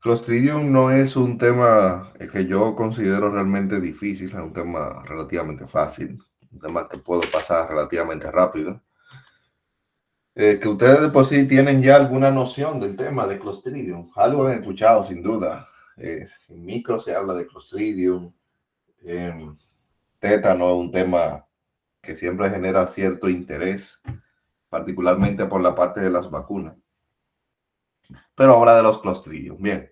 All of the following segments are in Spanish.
Clostridium no es un tema que yo considero realmente difícil, es un tema relativamente fácil, un tema que puedo pasar relativamente rápido. Que ustedes de por sí tienen ya alguna noción del tema de Clostridium, algo han escuchado sin duda. En micro se habla de Clostridium, tétano es un tema que siempre genera cierto interés, particularmente por la parte de las vacunas. Pero habla de los Clostridium. Bien,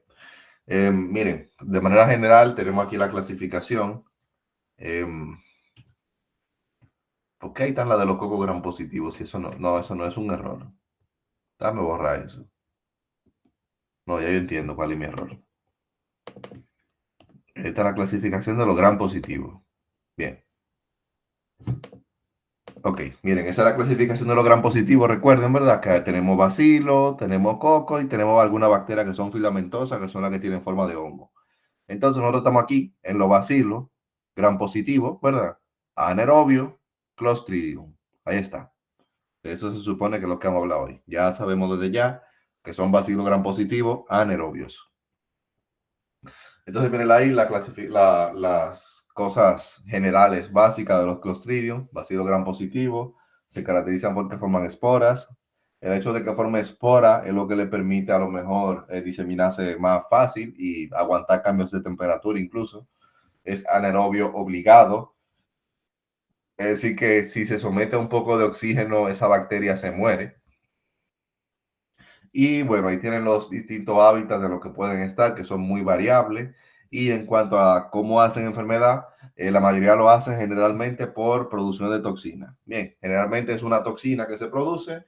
miren, de manera general tenemos aquí la clasificación. Eh, ¿Por qué hay tan la de los cocos gran positivos? Si eso no, eso no es un error. Dame borrar eso. No, ya yo entiendo cuál es mi error. Esta es la clasificación de los gran positivos. Bien. Ok, miren, esa es la clasificación de los gran positivos. Recuerden, ¿verdad? Que tenemos bacilo, tenemos coco y tenemos algunas bacterias que son filamentosas, que son las que tienen forma de hongo. Entonces nosotros estamos aquí en los bacilos, gran positivo, ¿verdad? Anaerobio, Clostridium. Ahí está. Eso se supone que es lo que hemos hablado hoy. Ya sabemos desde ya que son bacilos gran positivos anaerobios. Entonces vienen ahí las cosas generales básicas de los Clostridium, bacilo gran positivo, se caracterizan porque forman esporas. El hecho de que forme espora es lo que le permite a lo mejor diseminarse más fácil y aguantar cambios de temperatura incluso. Es anaerobio obligado, es decir que si se somete a un poco de oxígeno, esa bacteria se muere. Y bueno, ahí tienen los distintos hábitats de los que pueden estar, que son muy variables. Y en cuanto a cómo hacen enfermedad, la mayoría lo hacen generalmente por producción de toxina. Bien, generalmente es una toxina que se produce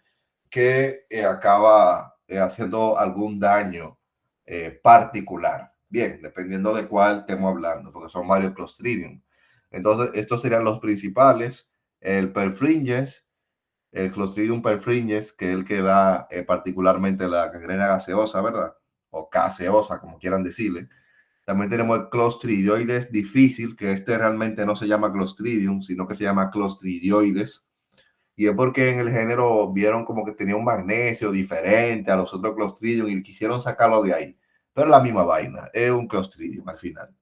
que acaba haciendo algún daño particular. Bien, dependiendo de cuál estemos hablando, porque son varios Clostridium. Entonces, estos serían los principales. El perfringens, el Clostridium perfringens, que es el que da particularmente la gangrena gaseosa, ¿verdad? O gaseosa, como quieran decirle. También tenemos el Clostridioides difícil, que este realmente no se llama Clostridium, sino que se llama Clostridioides. Y es porque en el género vieron como que tenía un magnesio diferente a los otros Clostridium y quisieron sacarlo de ahí. Pero es la misma vaina, es un Clostridium al final.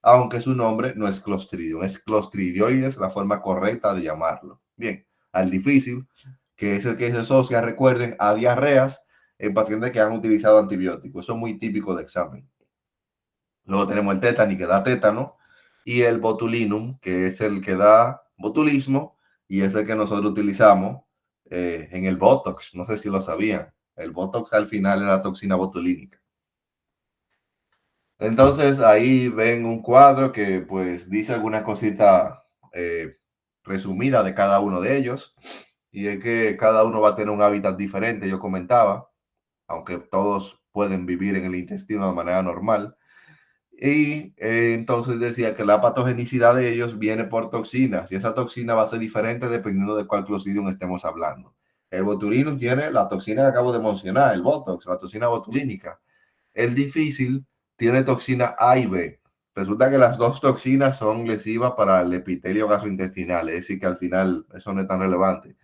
Aunque su nombre no es Clostridium, es Clostridioides, la forma correcta de llamarlo. Bien, al difícil, que es el que se asocia, recuerden, a diarreas en pacientes que han utilizado antibióticos. Eso es muy típico de examen. Luego tenemos el tétano, que da tétano, y el botulinum, que es el que da botulismo, y es el que nosotros utilizamos en el Botox. No sé si lo sabían. El Botox al final es la toxina botulínica. Entonces ahí ven un cuadro que pues dice alguna cosita eh, resumida de cada uno de ellos. Y es que cada uno va a tener un hábitat diferente, yo comentaba, aunque todos pueden vivir en el intestino de manera normal. Y entonces decía que la patogenicidad de ellos viene por toxinas y esa toxina va a ser diferente dependiendo de cuál Clostridium estemos hablando. El botulinum tiene la toxina que acabo de mencionar, el Botox, la toxina botulínica. El difícil tiene toxina A y B. Resulta que las dos toxinas son lesivas para el epitelio gastrointestinal, es decir, que al final eso no es tan relevante.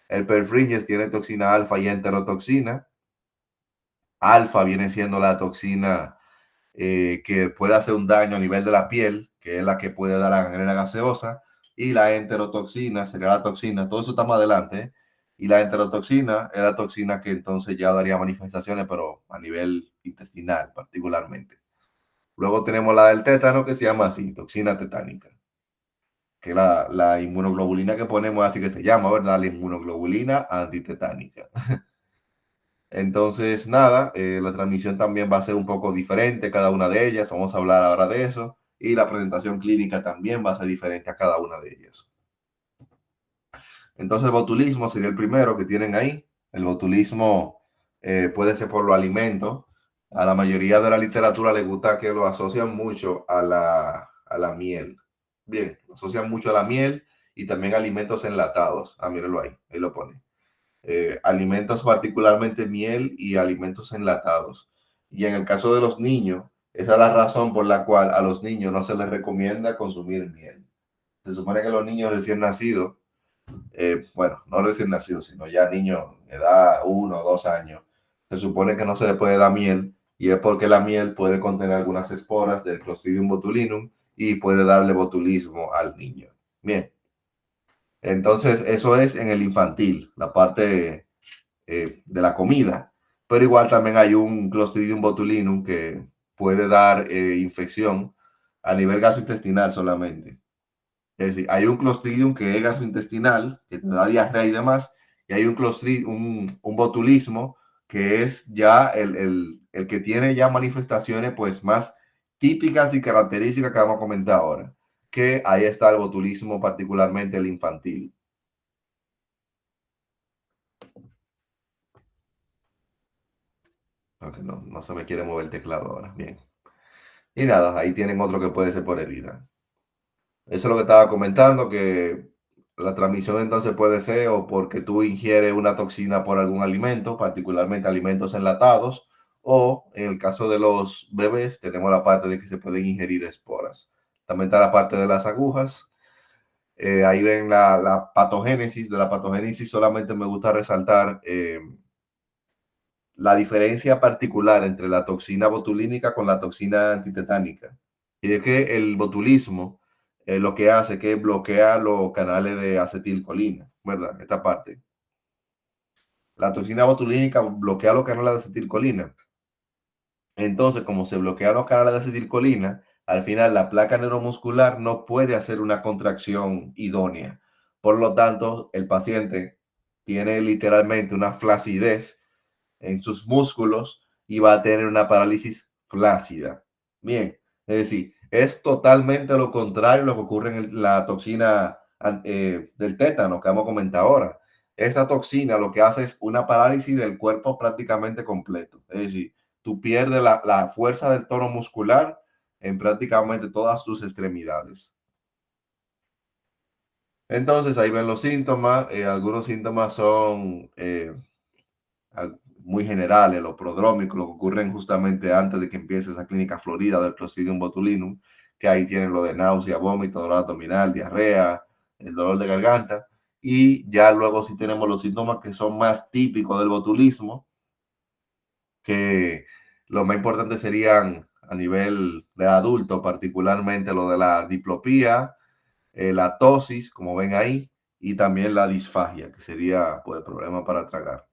El perfringens tiene toxina alfa y enterotoxina. Alfa viene siendo la toxina que puede hacer un daño a nivel de la piel, que es la que puede dar la gangrena gaseosa, y la enterotoxina sería la toxina, todo eso está más adelante, ¿eh? Y la enterotoxina es la toxina que entonces ya daría manifestaciones, pero a nivel intestinal particularmente. Luego tenemos la del tétano, que se llama así, toxina tetánica, que la inmunoglobulina que ponemos, así que se llama, ¿verdad? La inmunoglobulina antitetánica. Entonces, nada, la transmisión también va a ser un poco diferente, cada una de ellas. Vamos a hablar ahora de eso. Y la presentación clínica también va a ser diferente a cada una de ellas. Entonces, el botulismo sería el primero que tienen ahí. El botulismo puede ser por los alimentos. A la mayoría de la literatura le gusta que lo asocian mucho a la miel. Bien, lo asocian mucho a la miel y también a alimentos enlatados. Ah, mírenlo ahí, ahí lo pone. Alimentos, particularmente miel y alimentos enlatados. Y en el caso de los niños, esa es la razón por la cual a los niños no se les recomienda consumir miel. Se supone que los niños recién nacidos, bueno, no recién nacidos, sino ya niños de edad 1 o 2 años, se supone que no se les puede dar miel y es porque la miel puede contener algunas esporas del Clostridium botulinum y puede darle botulismo al niño. Bien, entonces eso es en el infantil, la parte de la comida, pero igual también hay un Clostridium botulinum que puede dar infección a nivel gastrointestinal solamente. Es decir, hay un Clostridium que es gastrointestinal, que te da diarrea y demás, y hay un Clostridium, un botulismo que es ya el que tiene ya manifestaciones pues más típicas y características que vamos a comentar ahora, que ahí está el botulismo, particularmente el infantil. Aunque no se me quiere mover el teclado ahora. Bien. Y nada, ahí tienen otro que puede ser por herida. Eso es lo que estaba comentando, que la transmisión entonces puede ser o porque tú ingieres una toxina por algún alimento, particularmente alimentos enlatados, o en el caso de los bebés tenemos la parte de que se pueden ingerir esporas. También está la parte de las agujas. Ahí ven la patogénesis. De la patogénesis solamente me gusta resaltar la diferencia particular entre la toxina botulínica con la toxina antitetánica. Y es que el botulismo lo que hace es que bloquea los canales de acetilcolina, ¿verdad? Esta parte. La toxina botulínica bloquea los canales de acetilcolina. Entonces, como se bloquean los canales de acetilcolina, al final la placa neuromuscular no puede hacer una contracción idónea. Por lo tanto, el paciente tiene literalmente una flacidez en sus músculos y va a tener una parálisis flácida. Bien, es decir, es totalmente lo contrario a lo que ocurre en la toxina del tétano que vamos a comentar ahora. Esta toxina lo que hace es una parálisis del cuerpo prácticamente completo. Es decir, tú pierdes la fuerza del tono muscular en prácticamente todas sus extremidades. Entonces ahí ven los síntomas. Algunos síntomas son muy generales, los prodrómicos, lo que ocurren justamente antes de que empiece esa clínica florida del Clostridium botulinum, que ahí tienen lo de náusea, vómito, dolor abdominal, diarrea, el dolor de garganta, y ya luego sí tenemos los síntomas que son más típicos del botulismo, que lo más importante serían a nivel de adulto, particularmente lo de la diplopía, la tosis, como ven ahí, y también la disfagia, que sería pues problema para tragar.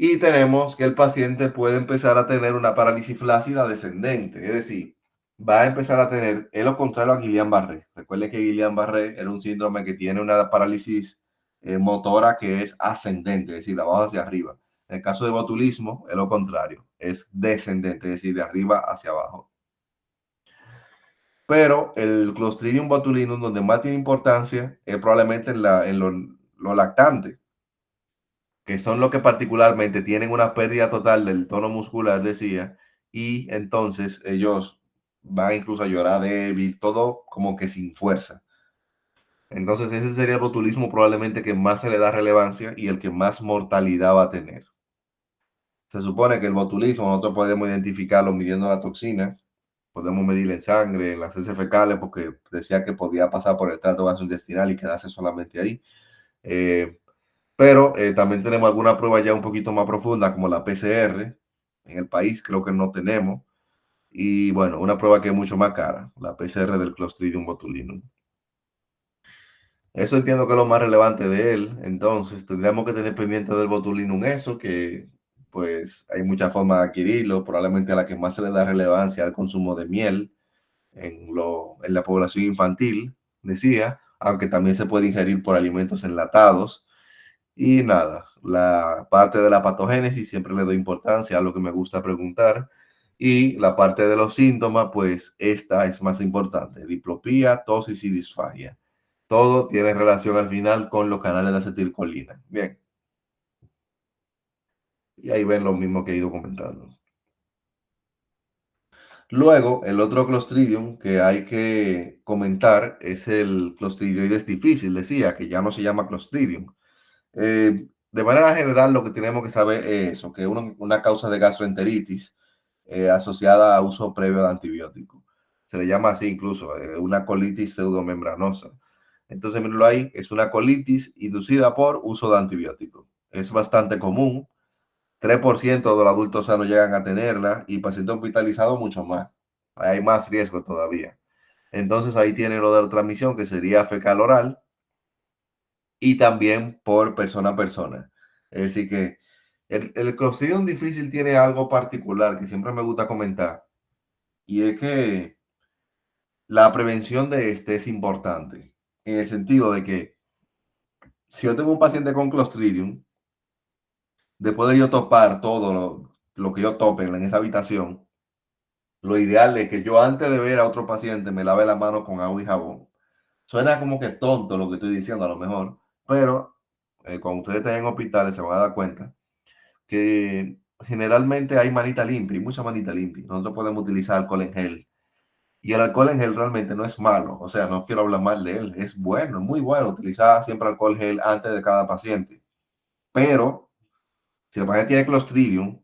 Y tenemos que el paciente puede empezar a tener una parálisis flácida descendente, es decir, va a empezar a tener, es lo contrario a Guillain-Barré. Recuerde que Guillain-Barré era un síndrome que tiene una parálisis motora que es ascendente, es decir, de abajo hacia arriba. En el caso de botulismo, es lo contrario, es descendente, es decir, de arriba hacia abajo. Pero el Clostridium botulinum, donde más tiene importancia, es probablemente en lo lactante, que son los que particularmente tienen una pérdida total del tono muscular, decía, y entonces ellos van incluso a llorar débil, todo como que sin fuerza. Entonces ese sería el botulismo probablemente que más se le da relevancia y el que más mortalidad va a tener. Se supone que el botulismo nosotros podemos identificarlo midiendo la toxina, podemos medir en sangre, en las heces fecales, porque decía que podía pasar por el tracto gastrointestinal y quedarse solamente ahí. Eh, Pero también tenemos alguna prueba ya un poquito más profunda, como la PCR. En el país creo que no tenemos. Y bueno, una prueba que es mucho más cara, la PCR del Clostridium botulinum. Eso entiendo que es lo más relevante de él. Entonces, tendríamos que tener pendiente del botulinum eso, que pues hay muchas formas de adquirirlo. Probablemente a la que más se le da relevancia al consumo de miel en la población infantil, decía, aunque también se puede ingerir por alimentos enlatados. Y nada, la parte de la patogénesis siempre le doy importancia a lo que me gusta preguntar. Y la parte de los síntomas, pues esta es más importante. Diplopía, tosis y disfagia. Todo tiene relación al final con los canales de acetilcolina. Bien, y ahí ven lo mismo que he ido comentando. Luego, el otro Clostridium que hay que comentar es el Clostridioides difícil, decía, que ya no se llama Clostridium. De manera general, lo que tenemos que saber es eso, que es una causa de gastroenteritis asociada a uso previo de antibiótico. Se le llama así incluso, una colitis pseudomembranosa. Entonces, míralo ahí, es una colitis inducida por uso de antibiótico. Es bastante común. 3% de los adultos sanos llegan a tenerla y pacientes hospitalizados mucho más. Hay más riesgo todavía. Entonces ahí tiene lo de la transmisión que sería fecal oral y también por persona a persona. Es decir que el Clostridium difícil tiene algo particular que siempre me gusta comentar y es que la prevención de este es importante en el sentido de que si yo tengo un paciente con Clostridium, después de yo topar todo lo que yo tope en esa habitación, lo ideal es que yo antes de ver a otro paciente me lave la mano con agua y jabón. Suena como que tonto lo que estoy diciendo a lo mejor, pero cuando ustedes estén en hospitales se van a dar cuenta que generalmente hay manita limpia y mucha manita limpia. Nosotros podemos utilizar alcohol en gel y el alcohol en gel realmente no es malo. O sea, no quiero hablar mal de él. Es bueno, muy bueno utilizar siempre alcohol gel antes de cada paciente. Pero si el paciente tiene Clostridium,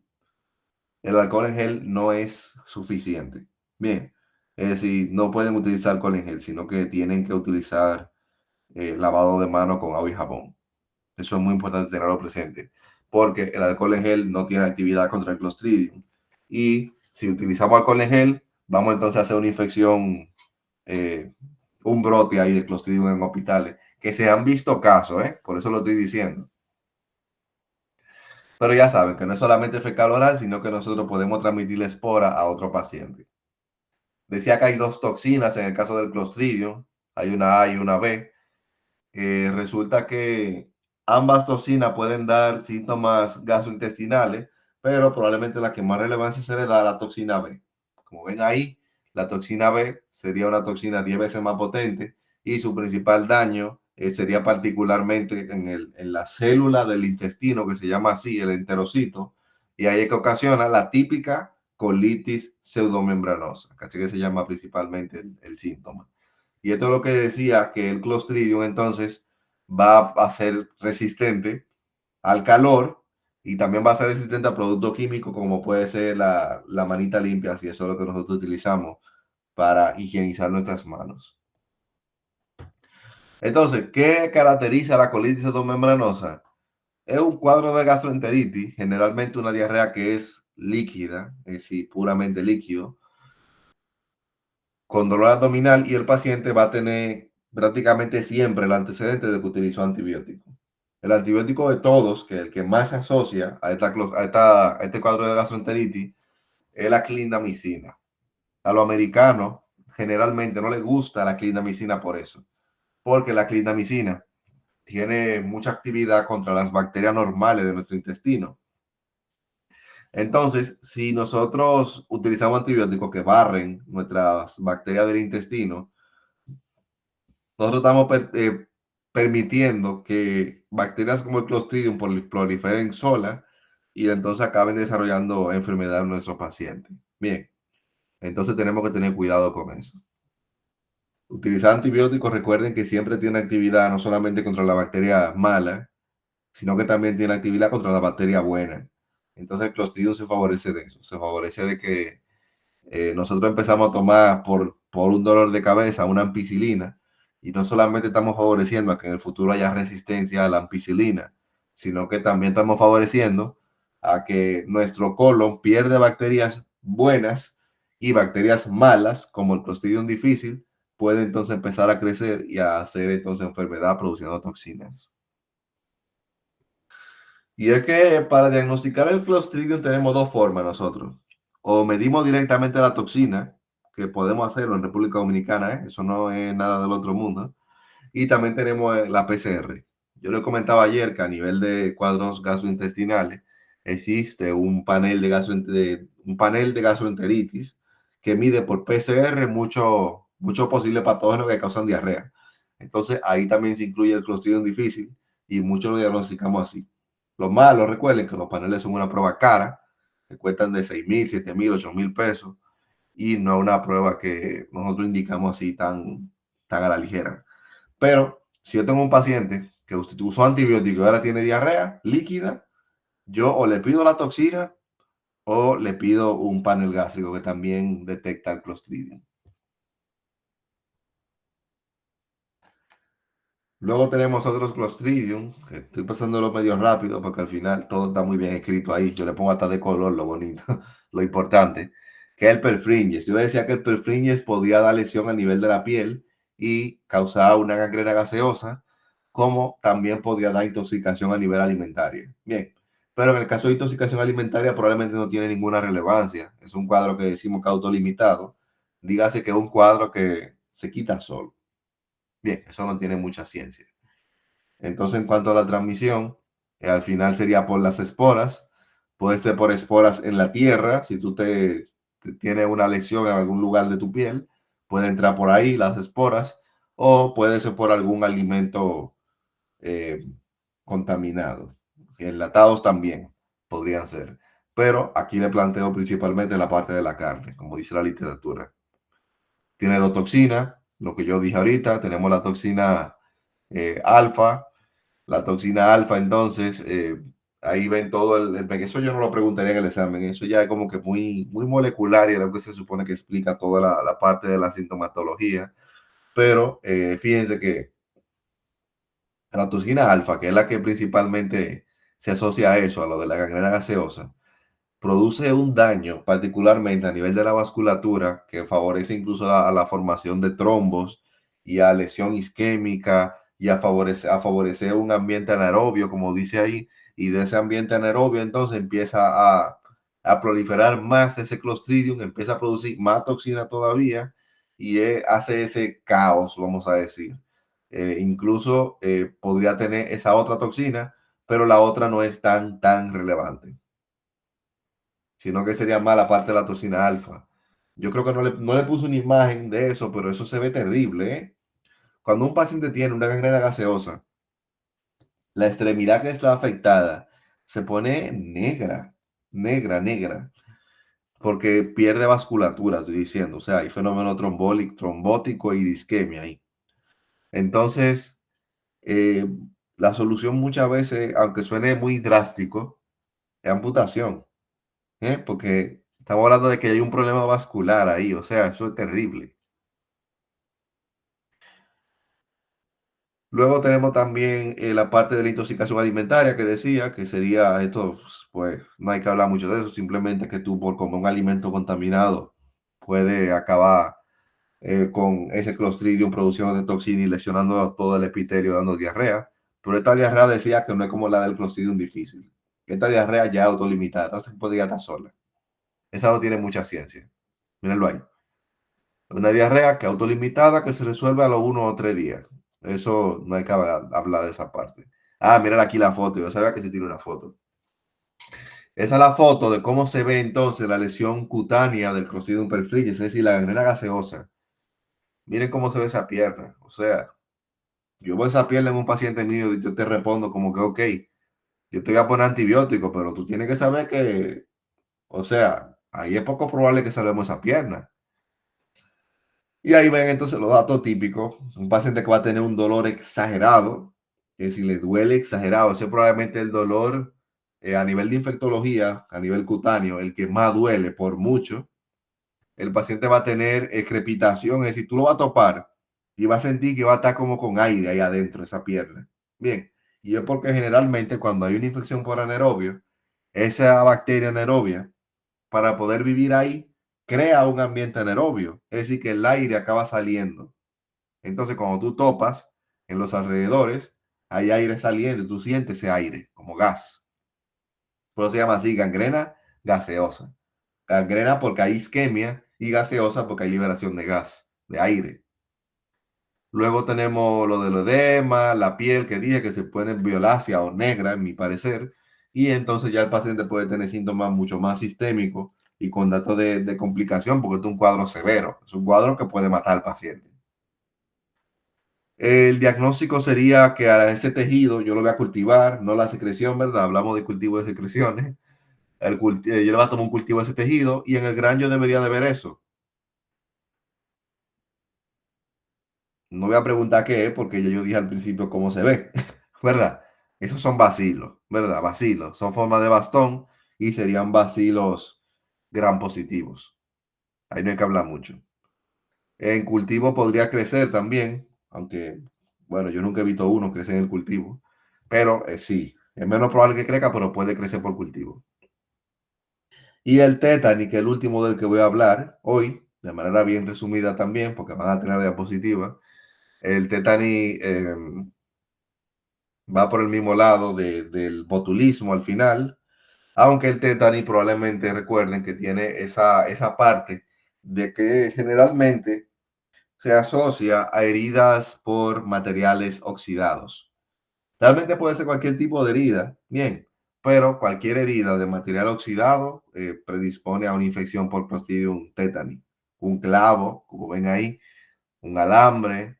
el alcohol en gel no es suficiente. Bien, es decir, no pueden utilizar alcohol en gel, sino que tienen que utilizar lavado de mano con agua y jabón. Eso es muy importante tenerlo presente, porque el alcohol en gel no tiene actividad contra el Clostridium. Y si utilizamos alcohol en gel, vamos entonces a hacer una infección, eh, un brote ahí de Clostridium en hospitales, que se han visto casos, por eso lo estoy diciendo. Pero ya saben que no es solamente fecal oral, sino que nosotros podemos transmitir la espora a otro paciente. Decía que hay dos toxinas en el caso del Clostridium, hay una A y una B. Resulta que ambas toxinas pueden dar síntomas gastrointestinales, pero probablemente la que más relevancia se le da a la toxina B. Como ven ahí, la toxina B sería una toxina 10 veces más potente y su principal daño sería particularmente en la célula del intestino, que se llama así, el enterocito, y ahí es que ocasiona la típica colitis pseudomembranosa, que se llama principalmente el síntoma. Y esto es lo que decía que el Clostridium entonces va a ser resistente al calor y también va a ser resistente a productos químicos como puede ser la manita limpia, si eso es lo que nosotros utilizamos para higienizar nuestras manos. Entonces, ¿qué caracteriza la colitis membranosa? Es un cuadro de gastroenteritis, generalmente una diarrea que es líquida, es decir, puramente líquido, con dolor abdominal y el paciente va a tener prácticamente siempre el antecedente de que utilizó antibiótico. El antibiótico de todos, que el que más se asocia a este cuadro de gastroenteritis, es la clindamicina. A los americanos generalmente no les gusta la clindamicina por eso, porque la clindamicina tiene mucha actividad contra las bacterias normales de nuestro intestino. Entonces, si nosotros utilizamos antibióticos que barren nuestras bacterias del intestino, nosotros estamos permitiendo que bacterias como el Clostridium proliferen solas y entonces acaben desarrollando enfermedad en nuestros pacientes. Bien, entonces tenemos que tener cuidado con eso. Utilizar antibióticos, recuerden que siempre tiene actividad no solamente contra la bacteria mala, sino que también tiene actividad contra la bacteria buena. Entonces el Clostridium se favorece de eso, se favorece de que nosotros empezamos a tomar por un dolor de cabeza una ampicilina y no solamente estamos favoreciendo a que en el futuro haya resistencia a la ampicilina, sino que también estamos favoreciendo a que nuestro colon pierde bacterias buenas y bacterias malas, como el Clostridium difícil, puede entonces empezar a crecer y a hacer entonces enfermedad produciendo toxinas. Y es que para diagnosticar el Clostridium tenemos dos formas nosotros. O medimos directamente la toxina, que podemos hacerlo en República Dominicana, eso no es nada del otro mundo. Y también tenemos la PCR. Yo le comentaba ayer que a nivel de cuadros gastrointestinales existe un panel de gastroenteritis que mide por PCR mucho posible patógenos que causan diarrea. Entonces ahí también se incluye el Clostridium difícil y muchos lo diagnosticamos así. Lo malo, recuerden que los paneles son una prueba cara, que cuestan de 6,000, 7,000, 8,000 pesos y no una prueba que nosotros indicamos así tan a la ligera. Pero si yo tengo un paciente que usted usó antibiótico y ahora tiene diarrea líquida, yo o le pido la toxina o le pido un panel gástrico que también detecta el Clostridium. Luego tenemos otros Clostridium, que estoy pasándolo medio rápido porque al final todo está muy bien escrito ahí. Yo le pongo hasta de color lo bonito, lo importante, que es el perfringens. Yo le decía que el perfringens podía dar lesión a nivel de la piel y causar una gangrena gaseosa, como también podía dar intoxicación a nivel alimentario. Bien, pero en el caso de intoxicación alimentaria probablemente no tiene ninguna relevancia. Es un cuadro que decimos que autolimitado. Dígase que es un cuadro que se quita solo. Bien, eso no tiene mucha ciencia. Entonces, en cuanto a la transmisión, al final sería por las esporas. Puede ser por esporas en la tierra. Si tú tienes una lesión en algún lugar de tu piel, puede entrar por ahí las esporas. O puede ser por algún alimento eh, contaminado. Enlatados también podrían ser. Pero aquí le planteo principalmente la parte de la carne, como dice la literatura. Tiene dos toxinas, lo que yo dije ahorita. Tenemos la toxina alfa. La toxina alfa, entonces, ahí ven todo eso yo no lo preguntaría en el examen, eso ya es como que muy, muy molecular y es lo que se supone que explica toda la parte de la sintomatología, pero fíjense que la toxina alfa, que es la que principalmente se asocia a eso, a lo de la gangrena gaseosa, produce un daño particularmente a nivel de la vasculatura que favorece incluso a la formación de trombos y a lesión isquémica y a favorecer un ambiente anaerobio, como dice ahí, y de ese ambiente anaerobio entonces empieza a proliferar más ese clostridium, empieza a producir más toxina todavía y hace ese caos, vamos a decir. Incluso podría tener esa otra toxina, pero la otra no es tan relevante, sino que sería más la parte de la toxina alfa. Yo creo que no le puse una imagen de eso, pero eso se ve terrible, ¿eh? Cuando un paciente tiene una gangrena gaseosa, la extremidad que está afectada se pone negra, negra, negra, porque pierde vasculatura, estoy diciendo. O sea, hay fenómeno trombótico y disquemia ahí. Entonces, eh, la solución muchas veces, aunque suene muy drástico, es amputación. Porque estamos hablando de que hay un problema vascular ahí, o sea, eso es terrible. Luego tenemos también la parte de la intoxicación alimentaria que decía que sería esto, pues no hay que hablar mucho de eso, simplemente que tú por comer un alimento contaminado puede acabar con ese Clostridium produciendo de toxina y lesionando todo el epitelio, dando diarrea. Pero esta diarrea decía que no es como la del Clostridium difícil. Esta diarrea ya es autolimitada, no se podría estar sola. Esa no tiene mucha ciencia. Mírenlo ahí. Una diarrea que autolimitada que se resuelve a los 1 o 3 días. Eso no hay que hablar de esa parte. Ah, mira aquí la foto. Yo sabía que se tiene una foto. Esa es la foto de cómo se ve entonces la lesión cutánea del Clostridium perfringens, es decir, la gangrena gaseosa. Miren cómo se ve esa pierna. O sea, yo veo esa pierna en un paciente mío y yo te respondo como que, ok, yo te voy a poner antibiótico, pero tú tienes que saber que, o sea, ahí es poco probable que salvemos esa pierna. Y ahí ven entonces los datos típicos. Un paciente que va a tener un dolor exagerado, que si le duele exagerado, ese es probablemente el dolor a nivel de infectología, a nivel cutáneo, el que más duele por mucho. El paciente va a tener crepitación, es decir, tú lo vas a topar y va a sentir que va a estar como con aire ahí adentro esa pierna. Bien, y es porque generalmente cuando hay una infección por anaerobio, esa bacteria anaerobia para poder vivir ahí, crea un ambiente anaerobio, es decir, que el aire acaba saliendo. Entonces, cuando tú topas en los alrededores, hay aire saliendo, tú sientes ese aire como gas. Por eso se llama así, gangrena gaseosa. Gangrena porque hay isquemia y gaseosa porque hay liberación de gas, de aire. Luego tenemos lo del edema, la piel que dije que se pone violácea o negra, en mi parecer, y entonces ya el paciente puede tener síntomas mucho más sistémicos y con datos de complicación, porque es un cuadro severo, es un cuadro que puede matar al paciente. El diagnóstico sería que a ese tejido yo lo voy a cultivar, no la secreción, ¿verdad? Hablamos de cultivo de secreciones. Yo le voy a tomar un cultivo de ese tejido y en el gran yo debería de ver eso. No voy a preguntar qué es porque ya yo dije al principio cómo se ve, ¿verdad? Esos son bacilos, ¿verdad? Bacilos, son formas de bastón y serían bacilos gram positivos. Ahí no hay que hablar mucho. En cultivo podría crecer también, aunque Bueno, yo nunca he visto uno crecer en el cultivo, pero sí, es menos probable que crezca, pero puede crecer por cultivo. Y el tétani, que es el último del que voy a hablar hoy, de manera bien resumida también, porque van a tener diapositiva. El tétani va por el mismo lado del botulismo al final, aunque el tétani probablemente recuerden que tiene esa parte de que generalmente se asocia a heridas por materiales oxidados. Realmente puede ser cualquier tipo de herida, bien, pero cualquier herida de material oxidado predispone a una infección por Clostridium tetani. Un clavo, como ven ahí, un alambre,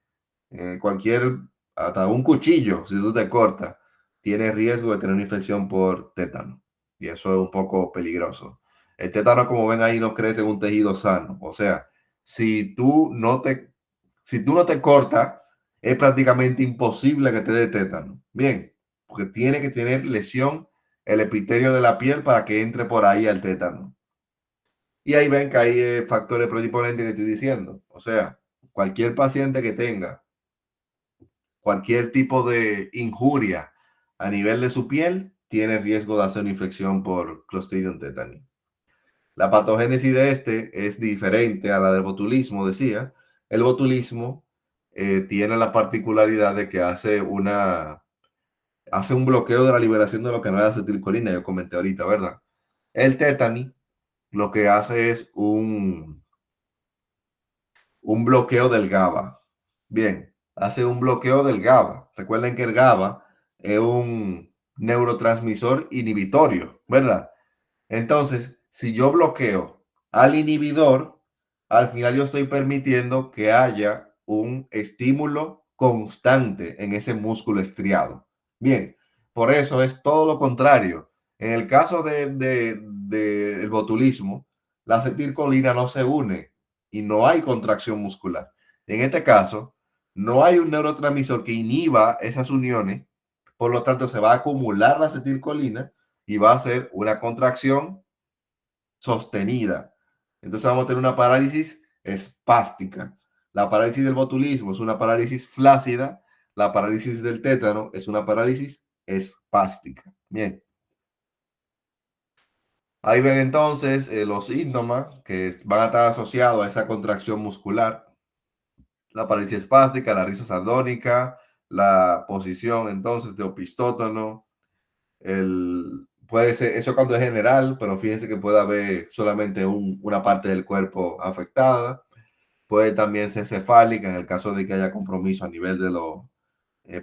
cualquier, hasta un cuchillo, si tú te cortas, tiene riesgo de tener una infección por tétano. Y eso es un poco peligroso. El tétano, como ven ahí, no crece en un tejido sano. O sea, si tú no te, si tú no te cortas, es prácticamente imposible que te dé tétano. Bien, porque tiene que tener lesión el epitelio de la piel para que entre por ahí al tétano. Y ahí ven que hay factores predisponentes que estoy diciendo. O sea, cualquier paciente que tenga cualquier tipo de injuria a nivel de su piel tiene riesgo de hacer una infección por Clostridium tetani. La patogénesis de este es diferente a la del botulismo, decía. El botulismo tiene la particularidad de que hace un bloqueo de la liberación de lo que no es acetilcolina, yo comenté ahorita, ¿verdad? El tétani lo que hace es un bloqueo del GABA. Bien, hace un bloqueo del GABA. Recuerden que el GABA es un neurotransmisor inhibitorio, ¿verdad? Entonces, si yo bloqueo al inhibidor, al final yo estoy permitiendo que haya un estímulo constante en ese músculo estriado. Bien, por eso es todo lo contrario. En el caso del botulismo, la acetilcolina no se une y no hay contracción muscular. En este caso, no hay un neurotransmisor que inhiba esas uniones, por lo tanto se va a acumular la acetilcolina y va a ser una contracción sostenida. Entonces vamos a tener una parálisis espástica. La parálisis del botulismo es una parálisis flácida, la parálisis del tétano es una parálisis espástica. Bien, ahí ven entonces los síntomas que van a estar asociados a esa contracción muscular, la parálisis espástica, la risa sardónica, la posición entonces de opistótono, puede ser, eso cuando es general, pero fíjense que puede haber solamente una parte del cuerpo afectada. Puede también ser cefálica en el caso de que haya compromiso a nivel de los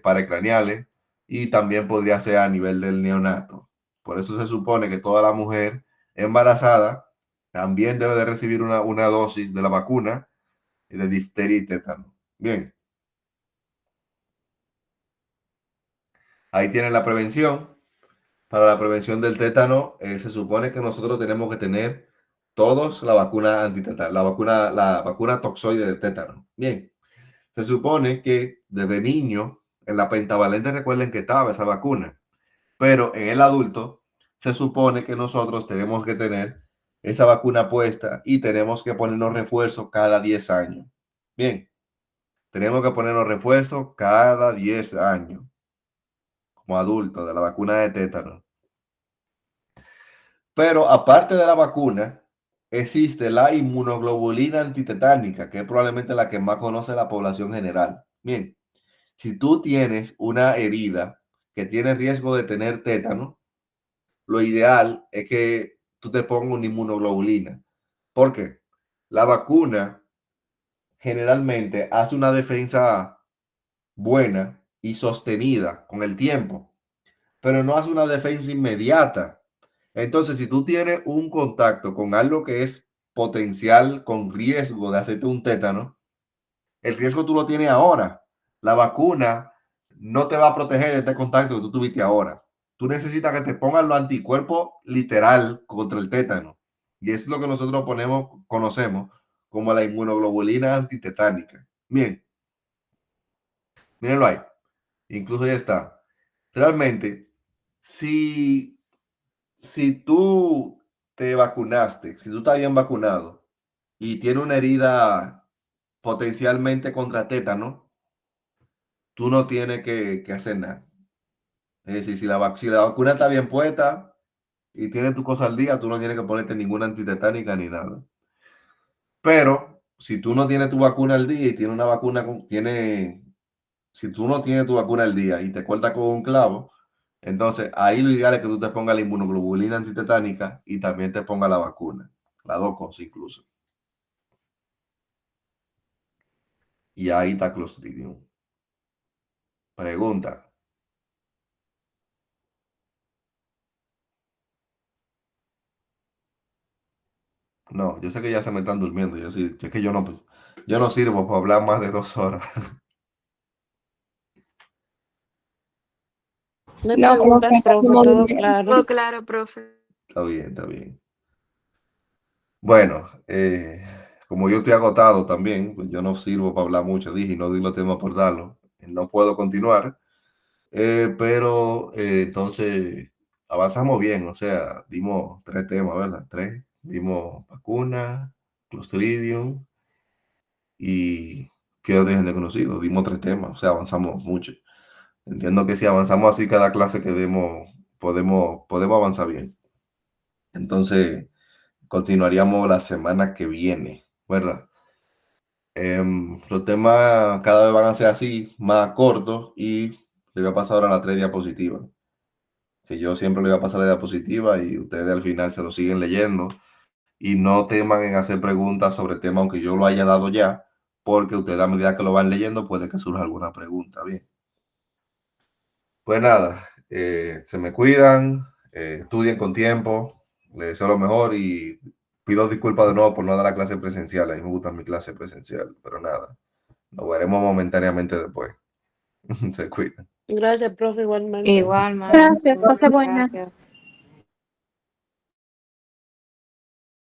parecraneales y también podría ser a nivel del neonato. Por eso se supone que toda la mujer embarazada también debe de recibir una dosis de la vacuna de difteria y tétano. Bien, ahí tienen la prevención. Para la prevención del tétano, se supone que nosotros tenemos que tener todos la vacuna antitétano, la vacuna toxoide de tétano. Bien, se supone que desde niño, en la pentavalente recuerden que estaba esa vacuna, pero en el adulto se supone que nosotros tenemos que tener esa vacuna puesta y tenemos que ponernos refuerzos cada 10 años. Bien, tenemos que ponernos refuerzos cada 10 años como adultos de la vacuna de tétano. Pero aparte de la vacuna, existe la inmunoglobulina antitetánica, que es probablemente la que más conoce la población general. Bien, si tú tienes una herida que tiene riesgo de tener tétano, lo ideal es que tú te pongas una inmunoglobulina. ¿Por qué? La vacuna generalmente hace una defensa buena y sostenida con el tiempo, pero no hace una defensa inmediata. Entonces, si tú tienes un contacto con algo que es potencial con riesgo de hacerte un tétano, el riesgo tú lo tienes ahora. La vacuna no te va a proteger de este contacto que tú tuviste ahora. Tú necesitas que te pongan los anticuerpos literal contra el tétano. Y eso es lo que nosotros conocemos como la inmunoglobulina antitetánica. Bien, mírenlo ahí. Incluso ya está. Realmente, si si tú te vacunaste, si tú estás bien vacunado y tienes una herida potencialmente contra tétano, tú no tienes que hacer nada. Es decir, si la vacuna está bien puesta y tienes tu cosa al día, tú no tienes que ponerte ninguna antitetánica ni nada. Pero si tú no tienes tu vacuna al día y tienes una vacuna, si tú no tienes tu vacuna al día y te cortas con un clavo, entonces ahí lo ideal es que tú te pongas la inmunoglobulina antitetánica y también te pongas la vacuna. Las dos cosas incluso. Y ahí está Clostridium. Pregunta. No, yo sé que ya se me están durmiendo. Yo sí, es que yo no sirvo para hablar más de 2 horas. No hay No, como que preguntas, profe, como todo bien. claro. Todo claro, profe. Está bien, está bien. Bueno, como yo estoy agotado también, pues yo no sirvo para hablar mucho, dije, y no di los temas por darlo. No puedo continuar, pero entonces avanzamos bien, o sea, dimos 3 temas, ¿verdad? Tres. Dimos vacuna, Clostridium y quedó de gente conocido. Dimos 3 temas, o sea, avanzamos mucho. Entiendo que si avanzamos así cada clase que demos, podemos avanzar bien. Entonces, continuaríamos la semana que viene, ¿verdad? Los temas cada vez van a ser así, más cortos, y le voy a pasar ahora las 3 diapositivas, que yo siempre le voy a pasar la diapositiva y ustedes al final se lo siguen leyendo y no teman en hacer preguntas sobre el tema, aunque yo lo haya dado ya, porque ustedes a medida que lo van leyendo puede que surja alguna pregunta, bien. Pues nada, se me cuidan, estudien con tiempo, les deseo lo mejor y pido disculpas de nuevo por no dar la clase presencial. A mí me gusta mi clase presencial, pero nada, nos veremos momentáneamente después. Se cuidan. Gracias, profe, igualmente. Igualmente, Gracias, pase buenas. gracias.